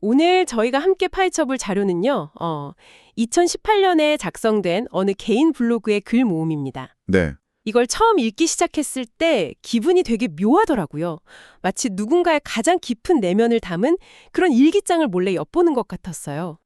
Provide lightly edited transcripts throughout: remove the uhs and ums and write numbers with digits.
오늘 저희가 함께 파헤쳐볼 자료는요, 2018년에 작성된 어느 개인 블로그의 글 모음입니다. 네, 이걸 처음 읽기 시작했을 때 기분이 되게 묘하더라고요. 마치 누군가의 가장 깊은 내면을 담은 그런 일기장을 몰래 엿보는 것 같았어요.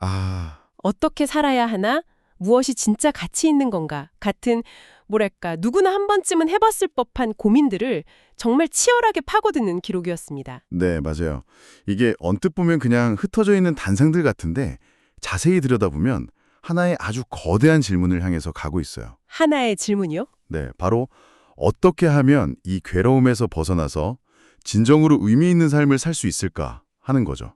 어떻게 살아야 하나? 무엇이 진짜 가치 있는 건가? 같은 뭐랄까 누구나 한 번쯤은 해봤을 법한 고민들을 정말 치열하게 파고드는 기록이었습니다. 네, 맞아요. 이게 언뜻 보면 그냥 흩어져 있는 단상들 같은데 자세히 들여다보면 하나의 아주 거대한 질문을 향해서 가고 있어요. 하나의 질문이요? 네, 바로 어떻게 하면 이 괴로움에서 벗어나서 진정으로 의미 있는 삶을 살 수 있을까 하는 거죠.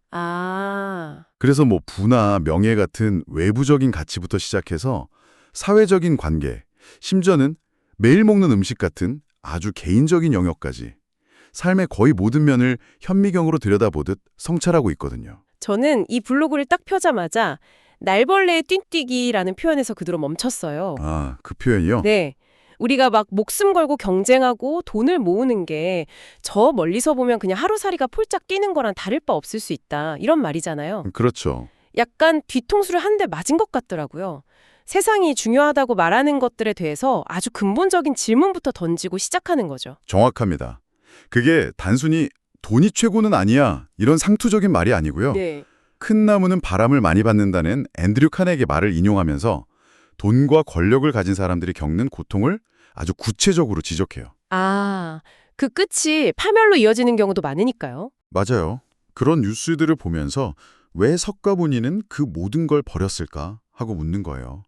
그래서 뭐 부나 명예 같은 외부적인 가치부터 시작해서 사회적인 관계, 심지어는 매일 먹는 음식 같은 아주 개인적인 영역까지 삶의 거의 모든 면을 현미경으로 들여다보듯 성찰하고 있거든요. 저는 이 블로그를 딱 펴자마자 날벌레의 뛴뛰기라는 표현에서 그대로 멈췄어요. 아, 그 표현이요? 네. 우리가 막 목숨 걸고 경쟁하고 돈을 모으는 게 저 멀리서 보면 그냥 하루살이가 폴짝 뛰는 거랑 다를 바 없을 수 있다. 이런 말이잖아요. 그렇죠. 약간 뒤통수를 한 대 맞은 것 같더라고요. 세상이 중요하다고 말하는 것들에 대해서 아주 근본적인 질문부터 던지고 시작하는 거죠. 정확합니다. 그게 단순히 돈이 최고는 아니야 이런 상투적인 말이 아니고요. 네. 큰 나무는 바람을 많이 받는다는 앤드류 카네기의 말을 인용하면서 돈과 권력을 가진 사람들이 겪는 고통을 아주 구체적으로 지적해요. 그 끝이 파멸로 이어지는 경우도 많으니까요. 맞아요. 그런 뉴스들을 보면서 왜 석가모니는 그 모든 걸 버렸을까 하고 묻는 거예요.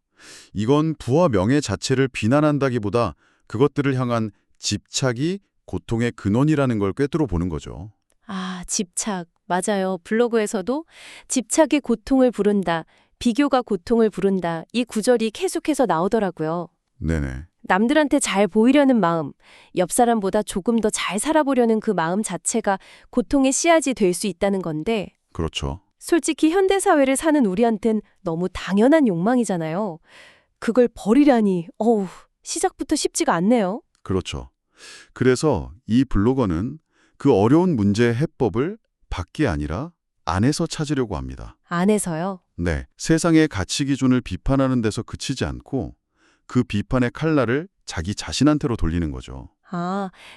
이건 부와 명예 자체를 비난한다기보다 그것들을 향한 집착이 고통의 근원이라는 걸 꿰뚫어 보는 거죠. 집착. 맞아요. 블로그에서도 집착이 고통을 부른다, 비교가 고통을 부른다, 이 구절이 계속해서 나오더라고요. 네네. 남들한테 잘 보이려는 마음, 옆 사람보다 조금 더 잘 살아보려는 그 마음 자체가 고통의 씨앗이 될 수 있다는 건데, 그렇죠. 솔직히 현대사회를 사는 우리한텐 너무 당연한 욕망이잖아요. 그걸 버리라니, 시작부터 쉽지가 않네요. 그렇죠. 그래서 이 블로거는 그 어려운 문제의 해법을 밖이 아니라 안에서 찾으려고 합니다. 안에서요? 네, 세상의 가치 기준을 비판하는 데서 그치지 않고 그 비판의 칼날을 자기 자신한테로 돌리는 거죠.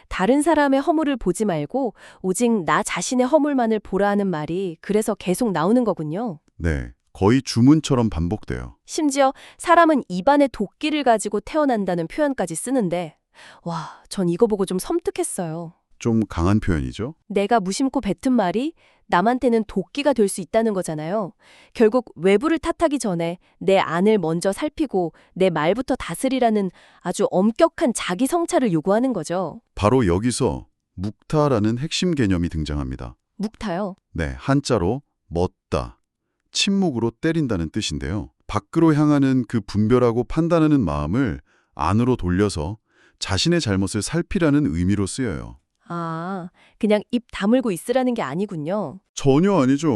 다른 사람의 허물을 보지 말고 오직 나 자신의 허물만을 보라는 말이 그래서 계속 나오는 거군요. 네, 거의 주문처럼 반복돼요. 심지어 사람은 입안에 도끼를 가지고 태어난다는 표현까지 쓰는데, 와, 전 이거 보고 좀 섬뜩했어요. 좀 강한 표현이죠? 내가 무심코 뱉은 말이 남한테는 도끼가 될 수 있다는 거잖아요. 결국 외부를 탓하기 전에 내 안을 먼저 살피고 내 말부터 다스리라는 아주 엄격한 자기 성찰을 요구하는 거죠. 바로 여기서 묵타라는 핵심 개념이 등장합니다. 묵타요? 네, 한자로 멎다, 침묵으로 때린다는 뜻인데요. 밖으로 향하는 그 분별하고 판단하는 마음을 안으로 돌려서 자신의 잘못을 살피라는 의미로 쓰여요. 그냥 입 다물고 있으라는 게 아니군요. 전혀 아니죠.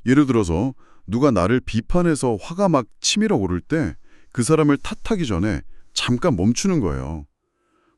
예를 들어서 누가 나를 비판해서 화가 막 치밀어 오를 때 그 사람을 탓하기 전에 잠깐 멈추는 거예요.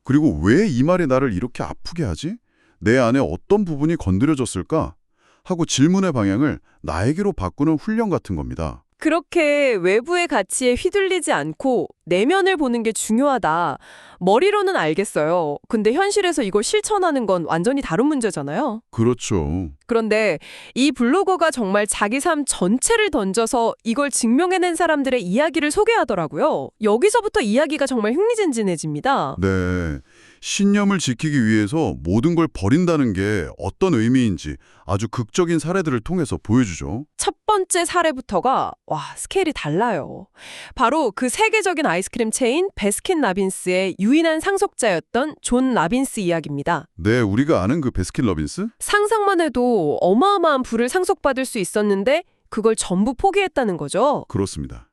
그리고 왜 이 말이 나를 이렇게 아프게 하지? 내 안에 어떤 부분이 건드려졌을까? 하고 질문의 방향을 나에게로 바꾸는 훈련 같은 겁니다. 그렇게 외부의 가치에 휘둘리지 않고 내면을 보는 게 중요하다. 머리로는 알겠어요. 근데 현실에서 이걸 실천하는 건 완전히 다른 문제잖아요. 그렇죠. 그런데 이 블로거가 정말 자기 삶 전체를 던져서 이걸 증명해낸 사람들의 이야기를 소개하더라고요. 여기서부터 이야기가 정말 흥미진진해집니다. 네. 신념을 지키기 위해서 모든 걸 버린다는 게 어떤 의미인지 아주 극적인 사례들을 통해서 보여주죠. 첫 번째 사례부터가 스케일이 달라요. 바로 그 세계적인 아이스크림 체인 베스킨라빈스의 유일한 상속자였던 존 라빈스 이야기입니다. 네, 우리가 아는 그 베스킨러빈스? 상상만 해도 어마어마한 부를 상속받을 수 있었는데 그걸 전부 포기했다는 거죠. 그렇습니다.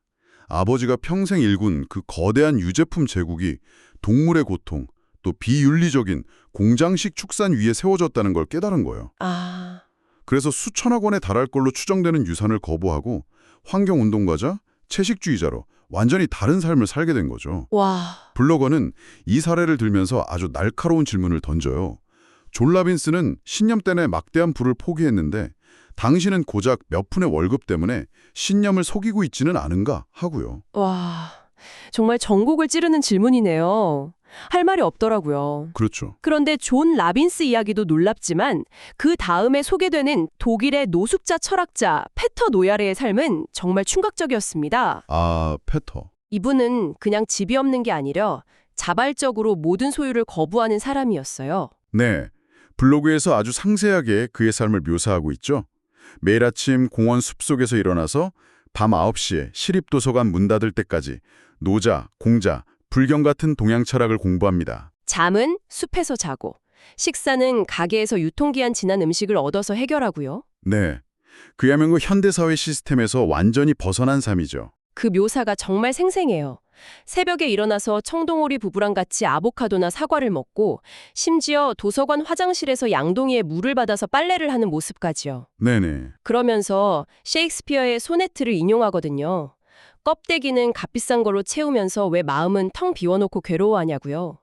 아버지가 평생 일군 그 거대한 유제품 제국이 동물의 고통, 또 비윤리적인 공장식 축산 위에 세워졌다는 걸 깨달은 거예요. 그래서 수천억 원에 달할 걸로 추정되는 유산을 거부하고 환경운동가자, 채식주의자로 완전히 다른 삶을 살게 된 거죠. 블로거는 이 사례를 들면서 아주 날카로운 질문을 던져요. 존 라빈스는 신념 때문에 막대한 부를 포기했는데 당신은 고작 몇 푼의 월급 때문에 신념을 속이고 있지는 않은가 하고요. 와, 정말 전곡을 찌르는 질문이네요. 할 말이 없더라고요. 그렇죠. 그런데 존 라빈스 이야기도 놀랍지만 그 다음에 소개되는 독일의 노숙자 철학자 페터 노야르의 삶은 정말 충격적이었습니다. 아, 페터. 이분은 그냥 집이 없는 게 아니라 자발적으로 모든 소유를 거부하는 사람이었어요. 네. 블로그에서 아주 상세하게 그의 삶을 묘사하고 있죠. 매일 아침 공원 숲속에서 일어나서 밤 9시에 시립도서관 문 닫을 때까지 노자, 공자, 불경 같은 동양 철학을 공부합니다. 잠은 숲에서 자고, 식사는 가게에서 유통기한 지난 음식을 얻어서 해결하고요. 네. 그야말로 현대사회 시스템에서 완전히 벗어난 삶이죠. 그 묘사가 정말 생생해요. 새벽에 일어나서 청동오리 부부랑 같이 아보카도나 사과를 먹고 심지어 도서관 화장실에서 양동이에 물을 받아서 빨래를 하는 모습까지요. 네네. 그러면서 셰익스피어의 소네트를 인용하거든요. 껍데기는 값비싼 걸로 채우면서 왜 마음은 텅 비워놓고 괴로워하냐고요.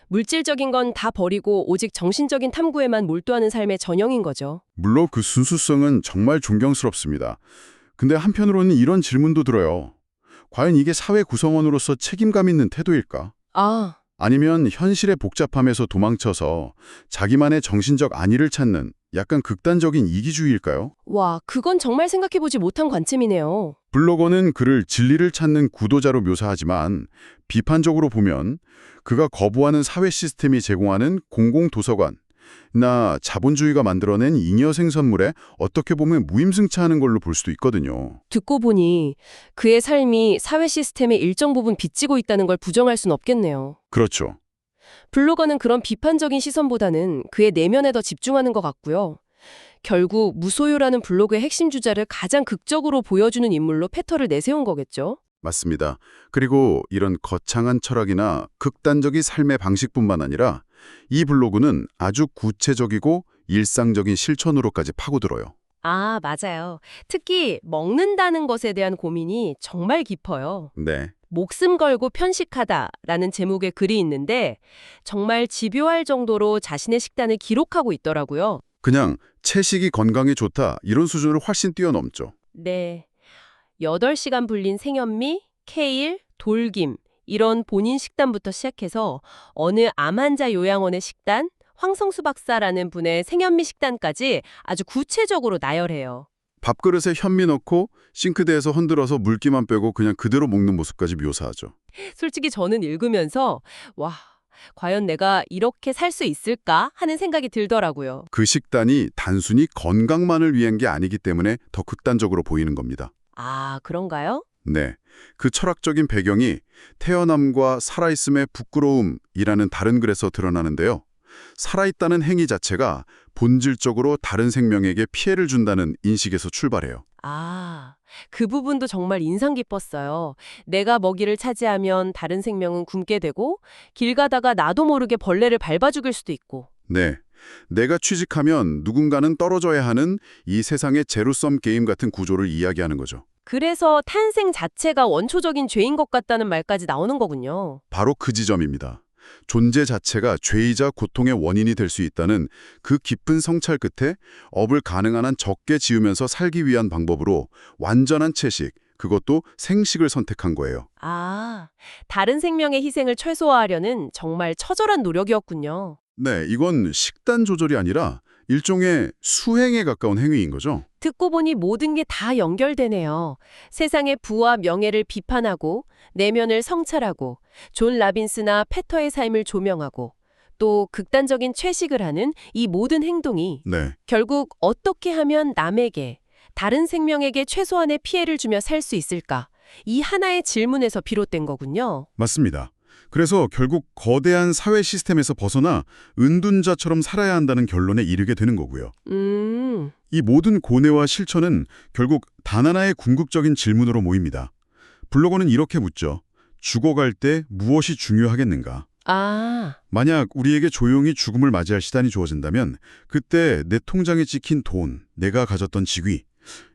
물질적인 건 다 버리고 오직 정신적인 탐구에만 몰두하는 삶의 전형인 거죠. 물론 그 순수성은 정말 존경스럽습니다. 근데 한편으로는 이런 질문도 들어요. 과연 이게 사회 구성원으로서 책임감 있는 태도일까? 아니면 현실의 복잡함에서 도망쳐서 자기만의 정신적 안위를 찾는 약간 극단적인 이기주의일까요? 와, 그건 정말 생각해보지 못한 관점이네요. 블로거는 그를 진리를 찾는 구도자로 묘사하지만 비판적으로 보면 그가 거부하는 사회 시스템이 제공하는 공공도서관, 나 자본주의가 만들어낸 잉여 생산물에 어떻게 보면 무임승차하는 걸로 볼 수도 있거든요. 듣고 보니 그의 삶이 사회 시스템의 일정 부분 빚지고 있다는 걸 부정할 순 없겠네요. 그렇죠. 블로거는 그런 비판적인 시선보다는 그의 내면에 더 집중하는 것 같고요. 결국 무소유라는 블로그의 핵심 주자를 가장 극적으로 보여주는 인물로 페터를 내세운 거겠죠? 맞습니다. 그리고 이런 거창한 철학이나 극단적인 삶의 방식뿐만 아니라 이 블로그는 아주 구체적이고 일상적인 실천으로까지 파고들어요. 아, 맞아요. 특히 먹는다는 것에 대한 고민이 정말 깊어요. 네. 목숨 걸고 편식하다라는 제목의 글이 있는데 정말 집요할 정도로 자신의 식단을 기록하고 있더라고요. 그냥 채식이 건강에 좋다 이런 수준을 훨씬 뛰어넘죠. 네. 8시간 불린 생현미, 케일, 돌김 이런 본인 식단부터 시작해서 어느 암 환자 요양원의 식단, 황성수 박사라는 분의 생현미 식단까지 아주 구체적으로 나열해요. 밥그릇에 현미 넣고 싱크대에서 흔들어서 물기만 빼고 그냥 그대로 먹는 모습까지 묘사하죠. 솔직히 저는 읽으면서 와, 과연 내가 이렇게 살 수 있을까 하는 생각이 들더라고요. 그 식단이 단순히 건강만을 위한 게 아니기 때문에 더 극단적으로 보이는 겁니다. 아, 그런가요? 네. 그 철학적인 배경이 태어남과 살아있음의 부끄러움이라는 다른 글에서 드러나는데요. 살아있다는 행위 자체가 본질적으로 다른 생명에게 피해를 준다는 인식에서 출발해요. 아, 그 부분도 정말 인상 깊었어요. 내가 먹이를 차지하면 다른 생명은 굶게 되고 길 가다가 나도 모르게 벌레를 밟아 죽일 수도 있고. 네. 내가 취직하면 누군가는 떨어져야 하는 이 세상의 제로섬 게임 같은 구조를 이야기하는 거죠. 그래서 탄생 자체가 원초적인 죄인 것 같다는 말까지 나오는 거군요. 바로 그 지점입니다. 존재 자체가 죄이자 고통의 원인이 될 수 있다는 그 깊은 성찰 끝에 업을 가능한 한 적게 지으면서 살기 위한 방법으로 완전한 채식, 그것도 생식을 선택한 거예요. 아, 다른 생명의 희생을 최소화하려는 정말 처절한 노력이었군요. 네, 이건 식단 조절이 아니라 일종의 수행에 가까운 행위인 거죠. 듣고 보니 모든 게 다 연결되네요. 세상의 부와 명예를 비판하고 내면을 성찰하고 존 라빈스나 페터의 삶을 조명하고 또 극단적인 채식을 하는 이 모든 행동이 네, 결국 어떻게 하면 남에게 다른 생명에게 최소한의 피해를 주며 살 수 있을까? 이 하나의 질문에서 비롯된 거군요. 맞습니다. 그래서 결국 거대한 사회 시스템에서 벗어나 은둔자처럼 살아야 한다는 결론에 이르게 되는 거고요. 이 모든 고뇌와 실천은 결국 단 하나의 궁극적인 질문으로 모입니다. 블로거는 이렇게 묻죠. 죽어갈 때 무엇이 중요하겠는가? 만약 우리에게 조용히 죽음을 맞이할 시간이 주어진다면 그때 내 통장에 찍힌 돈, 내가 가졌던 직위,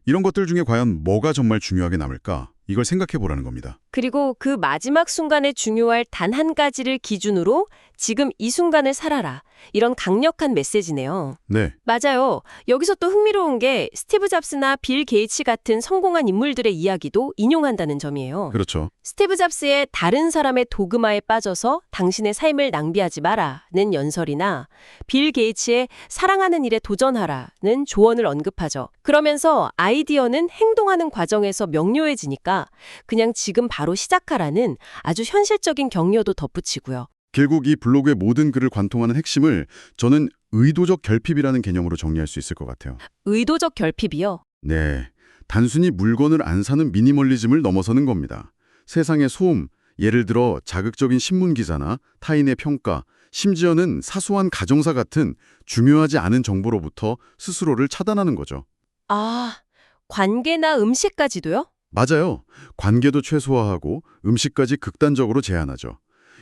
이런 것들 중에 과연 뭐가 정말 중요하게 남을까? 이걸 생각해 보라는 겁니다. 그리고 그 마지막 순간에 중요할 단 한 가지를 기준으로 지금 이 순간을 살아라. 이런 강력한 메시지네요. 네, 맞아요. 여기서 또 흥미로운 게 스티브 잡스나 빌 게이츠 같은 성공한 인물들의 이야기도 인용한다는 점이에요. 그렇죠. 스티브 잡스의 다른 사람의 도그마에 빠져서 당신의 삶을 낭비하지 마라는 연설이나 빌 게이츠의 사랑하는 일에 도전하라는 조언을 언급하죠. 그러면서 아이디어는 행동하는 과정에서 명료해지니까 그냥 지금 바로 시작하라는 아주 현실적인 격려도 덧붙이고요. 결국 이 블로그의 모든 글을 관통하는 핵심을 저는 의도적 결핍이라는 개념으로 정리할 수 있을 것 같아요. 의도적 결핍이요? 네, 단순히 물건을 안 사는 미니멀리즘을 넘어서는 겁니다. 세상의 소음, 예를 들어 자극적인 신문 기사나 타인의 평가, 심지어는 사소한 가정사 같은 중요하지 않은 정보로부터 스스로를 차단하는 거죠. 아, 관계나 음식까지도요? 맞아요. 관계도 최소화하고 음식까지 극단적으로 제한하죠.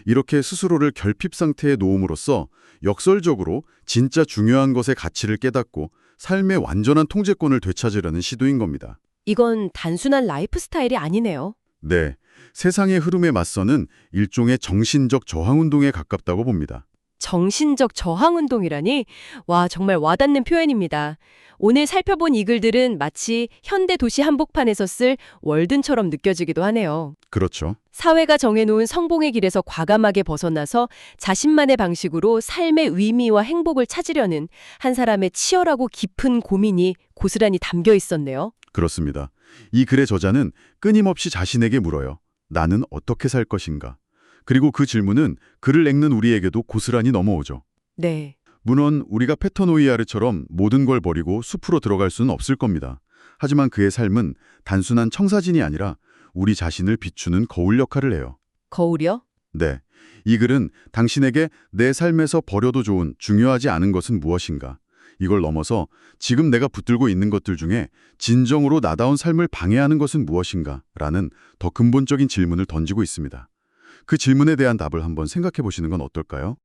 이렇게 스스로를 결핍 상태에 놓음으로써 역설적으로 진짜 중요한 것의 가치를 깨닫고 삶의 완전한 통제권을 되찾으려는 시도인 겁니다. 이건 단순한 라이프 스타일이 아니네요. 네, 세상의 흐름에 맞서는 일종의 정신적 저항운동에 가깝다고 봅니다. 정신적 저항 운동이라니? 와, 정말 와닿는 표현입니다. 오늘 살펴본 이 글들은 마치 현대 도시 한복판에서 쓸 월든처럼 느껴지기도 하네요. 그렇죠. 사회가 정해놓은 성공의 길에서 과감하게 벗어나서 자신만의 방식으로 삶의 의미와 행복을 찾으려는 한 사람의 치열하고 깊은 고민이 고스란히 담겨 있었네요. 그렇습니다. 이 글의 저자는 끊임없이 자신에게 물어요. 나는 어떻게 살 것인가? 그리고 그 질문은 글을 읽는 우리에게도 고스란히 넘어오죠. 네. 물론 우리가 페터노이아르처럼 모든 걸 버리고 숲으로 들어갈 수는 없을 겁니다. 하지만 그의 삶은 단순한 청사진이 아니라 우리 자신을 비추는 거울 역할을 해요. 거울이요? 네, 이 글은 당신에게 내 삶에서 버려도 좋은 중요하지 않은 것은 무엇인가? 이걸 넘어서 지금 내가 붙들고 있는 것들 중에 진정으로 나다운 삶을 방해하는 것은 무엇인가? 라는 더 근본적인 질문을 던지고 있습니다. 그 질문에 대한 답을 한번 생각해 보시는 건 어떨까요?